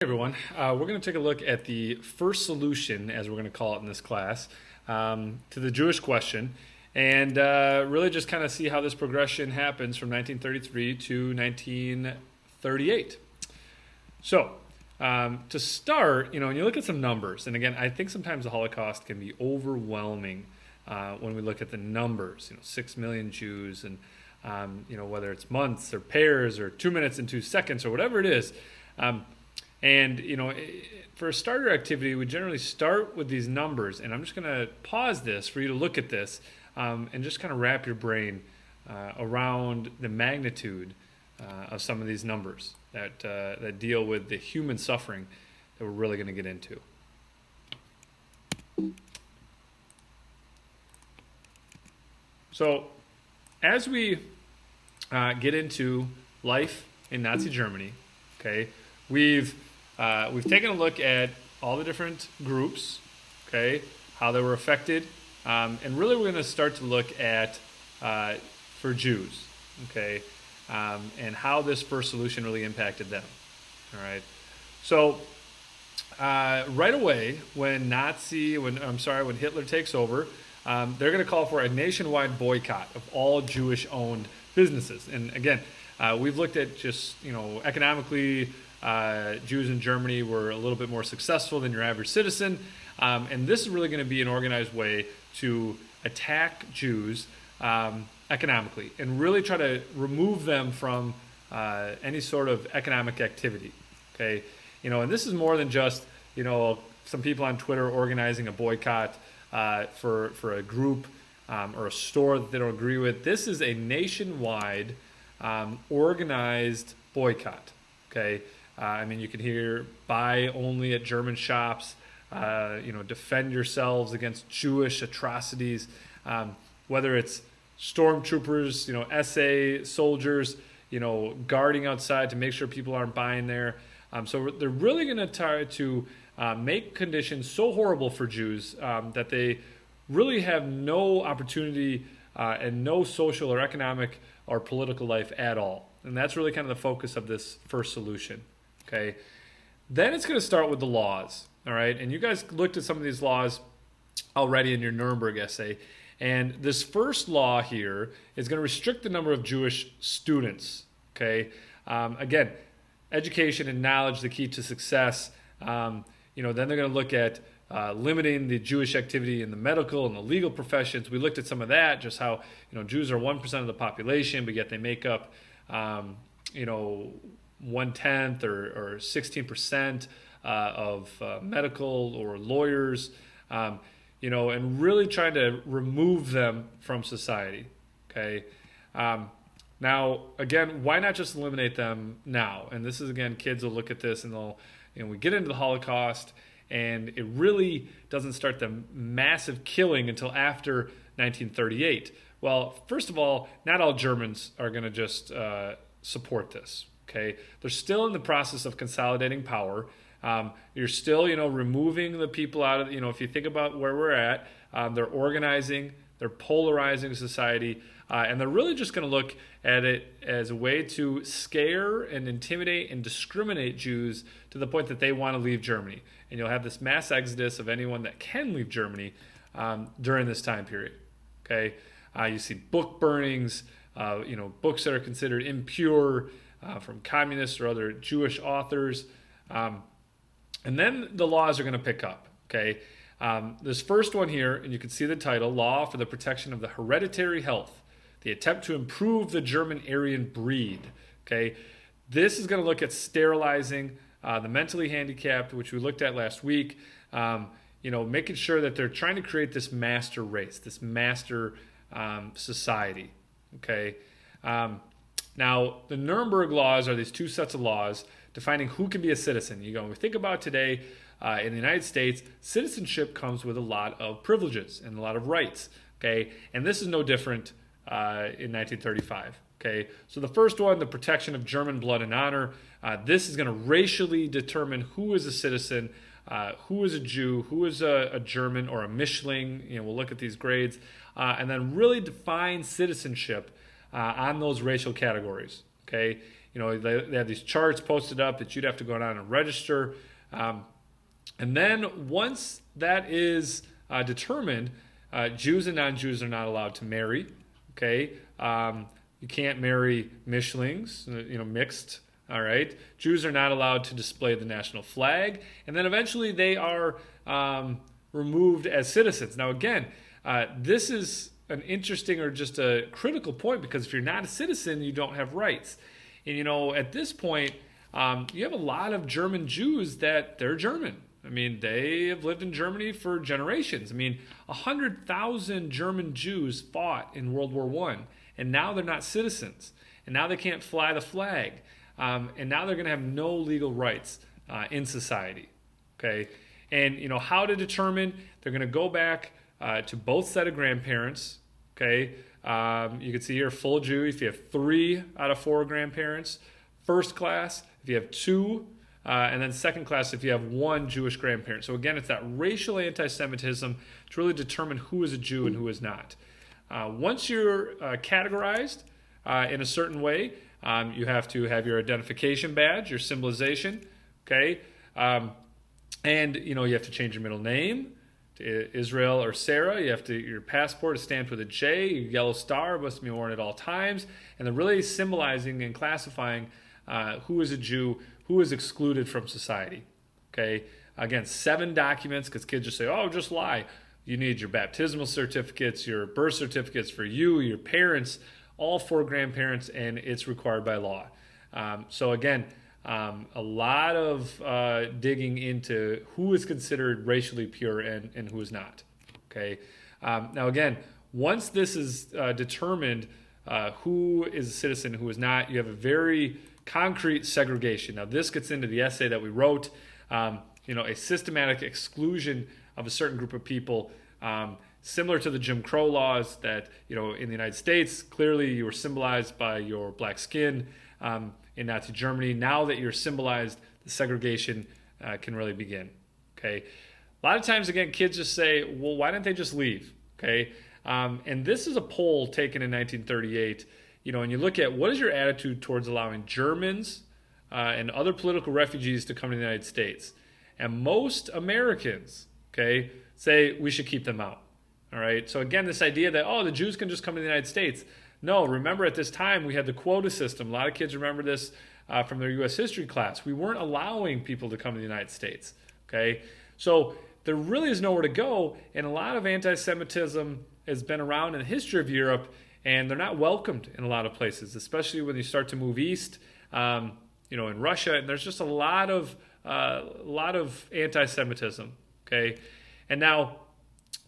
Hey everyone, we're going to take a look at the first solution, as we're going to call it in this class, to the Jewish question, and really just kind of see how this progression happens from 1933 to 1938. So, to start, when you look at some numbers, and again, I think sometimes the Holocaust can be overwhelming when we look at the numbers. 6 million Jews, and whether it's months or pairs or 2 minutes and 2 seconds or whatever it is. And, for a starter activity, we generally start with these numbers. And I'm just going to pause this for you to look at this and just kind of wrap your brain around the magnitude of some of these numbers that deal with the human suffering that we're really going to get into. So as we get into life in Nazi Germany, okay, we've taken a look at all the different groups, okay, how they were affected, and really we're going to start to look at for Jews, okay, and how this first solution really impacted them. All right, so right away when Hitler takes over, they're going to call for a nationwide boycott of all Jewish-owned businesses. And again, we've looked at just economically. Jews in Germany were a little bit more successful than your average citizen, and this is really going to be an organized way to attack Jews economically and really try to remove them from any sort of economic activity. Okay, and this is more than just some people on Twitter organizing a boycott for a group or a store that they don't agree with. This is a nationwide organized boycott. Okay. You can hear buy only at German shops, defend yourselves against Jewish atrocities, whether it's stormtroopers, SA soldiers, guarding outside to make sure people aren't buying there. So they're really going to try to make conditions so horrible for Jews that they really have no opportunity and no social or economic or political life at all. And that's really kind of the focus of this first solution. Okay, then it's going to start with the laws, all right? And you guys looked at some of these laws already in your Nuremberg essay. And this first law here is going to restrict the number of Jewish students, okay? Again, education and knowledge, the key to success. Then they're going to look at limiting the Jewish activity in the medical and the legal professions. We looked at some of that, just how, Jews are 1% of the population, but yet they make up, 1/10 or 16% of medical or lawyers, and really trying to remove them from society. Okay. Now, again, why not just eliminate them now? And this is, again, kids will look at this and we get into the Holocaust, and it really doesn't start the massive killing until after 1938. Well, first of all, not all Germans are going to just support this. Okay, they're still in the process of consolidating power. You're still, removing the people out of, if you think about where we're at, they're organizing, they're polarizing society, and they're really just going to look at it as a way to scare and intimidate and discriminate Jews to the point that they want to leave Germany. And you'll have this mass exodus of anyone that can leave Germany during this time period. Okay, you see book burnings, books that are considered impure, from communists or other Jewish authors. And then the laws are going to pick up. Okay, this first one here, and you can see the title, Law for the Protection of the Hereditary Health, the attempt to improve the German Aryan breed. Okay, this is going to look at sterilizing the mentally handicapped, which we looked at last week, making sure that they're trying to create this master race, this master society. Okay. Now, the Nuremberg laws are these two sets of laws defining who can be a citizen. When we think about today in the United States, citizenship comes with a lot of privileges and a lot of rights. Okay, and this is no different in 1935. Okay, so the first one, the protection of German blood and honor. This is going to racially determine who is a citizen, who is a Jew, who is a German or a Mischling. We'll look at these grades, and then really define citizenship on those racial categories. Okay, they have these charts posted up that you'd have to go down and register. And then once that is determined, Jews and non-Jews are not allowed to marry. Okay, you can't marry Mischlings, mixed. All right, Jews are not allowed to display the national flag, and then eventually they are removed as citizens. Now, again, this is an interesting or just a critical point, because if you're not a citizen, you don't have rights. And at this point, you have a lot of German Jews that they're German. I mean, they have lived in Germany for generations. I mean, 100,000 German Jews fought in World War I, and now they're not citizens. And now they can't fly the flag. And now they're going to have no legal rights in society. Okay? And, how to determine, they're going to go back to both set of grandparents. Okay? You can see here, full Jew, if you have 3 out of 4 grandparents. First class, if you have 2. And then second class if you have 1 Jewish grandparent. So again, it's that racial anti-Semitism to really determine who is a Jew and who is not. Once you're categorized in a certain way, you have to have your identification badge, your symbolization, okay? And, you have to change your middle name to Israel or Sarah. Your passport is stamped with a J. Your yellow star must be worn at all times. And they're really symbolizing and classifying who is a Jew, who is excluded from society. Okay, again, 7 documents, because kids just say, oh, just lie. You need your baptismal certificates, your birth certificates for you, your parents, all 4 grandparents, and it's required by law. So again, a lot of digging into who is considered racially pure and who is not. Okay, now again, once this is determined, who is a citizen, who is not, you have a very concrete segregation. Now, this gets into the essay that we wrote, a systematic exclusion of a certain group of people, similar to the Jim Crow laws that, in the United States, clearly you were symbolized by your black skin in Nazi Germany. Now that you're symbolized, the segregation can really begin. Okay. A lot of times, again, kids just say, well, why didn't they just leave? Okay. And this is a poll taken in 1938. And you look at what is your attitude towards allowing Germans and other political refugees to come to the United States. And most Americans, okay, say we should keep them out. All right. So again, this idea that, the Jews can just come to the United States. No, remember at this time we had the quota system. A lot of kids remember this from their U.S. history class. We weren't allowing people to come to the United States. Okay. So there really is nowhere to go. And a lot of anti-Semitism has been around in the history of Europe. And they're not welcomed in a lot of places, especially when you start to move east, in Russia. And there's just a lot of anti-Semitism. Okay, and now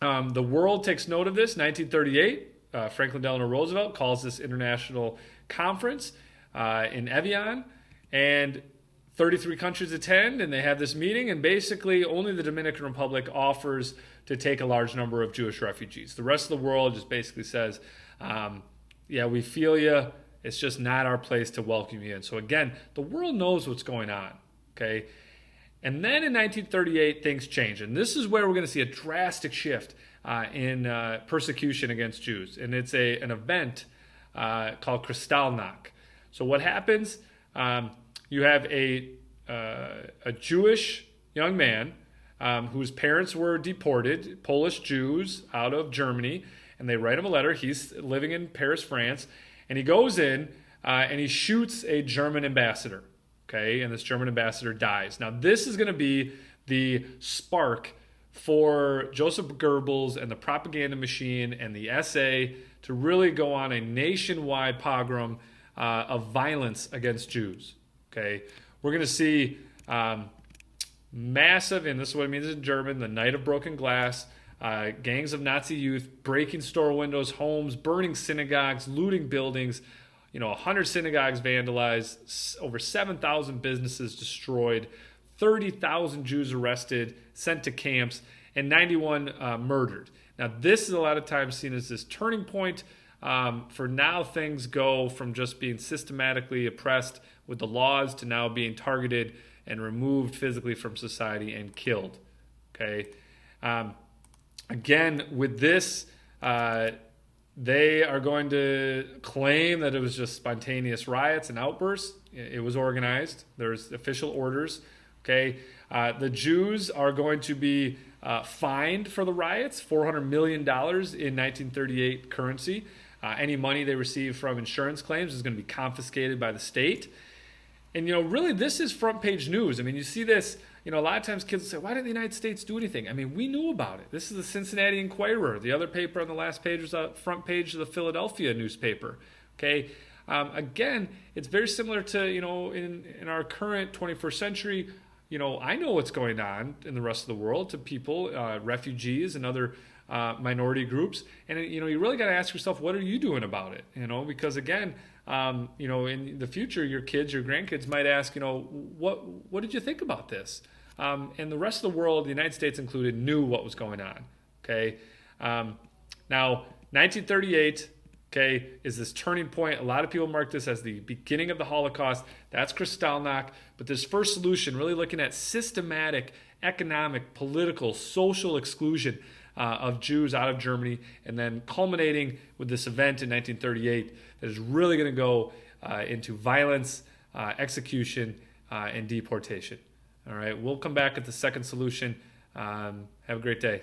the world takes note of this. 1938, Franklin Delano Roosevelt calls this international conference in Evian, and 33 countries attend, and they have this meeting. And basically, only the Dominican Republic offers to take a large number of Jewish refugees. The rest of the world just basically says, yeah, we feel you. It's just not our place to welcome you in. So again, the world knows what's going on, okay? And then in 1938, things change. And this is where we're going to see a drastic shift in persecution against Jews. And it's an event called Kristallnacht. So what happens, you have a Jewish young man whose parents were deported, Polish Jews out of Germany, and they write him a letter. He's living in Paris, France, and he goes in and he shoots a German ambassador, okay? And this German ambassador dies. Now, this is going to be the spark for Joseph Goebbels and the propaganda machine and the SA to really go on a nationwide pogrom of violence against Jews, okay? We're going to see massive, and this is what it means in German, the night of broken glass, gangs of Nazi youth breaking store windows, homes, burning synagogues, looting buildings, 100 synagogues vandalized, over 7,000 businesses destroyed, 30,000 Jews arrested, sent to camps, and 91 murdered. Now, this is a lot of times seen as this turning point. For now, things go from just being systematically oppressed with the laws to now being targeted and removed physically from society and killed. Okay. Again, with this, They are going to claim that it was just spontaneous riots and outbursts. It was organized. There's official orders. Okay, the Jews are going to be fined for the riots, $400 million in 1938 currency. Any money they receive from insurance claims is going to be confiscated by the state. And, really, this is front page news. I mean, you see this, a lot of times kids say, why didn't the United States do anything? I mean, we knew about it. This is the Cincinnati Enquirer. The other paper on the last page was the front page of the Philadelphia newspaper. Okay. Again, it's very similar to, in our current 21st century. I know what's going on in the rest of the world to people, refugees and other minority groups. And, you really got to ask yourself, what are you doing about it? Because, again, in the future, your kids, your grandkids might ask, what did you think about this? And the rest of the world, the United States included, knew what was going on. Okay. Now, 1938, okay, is this turning point. A lot of people mark this as the beginning of the Holocaust. That's Kristallnacht. But this first solution, really looking at systematic, economic, political, social exclusion of Jews out of Germany, and then culminating with this event in 1938 that is really going to go into violence, execution, and deportation. All right, we'll come back at the second solution. Have a great day.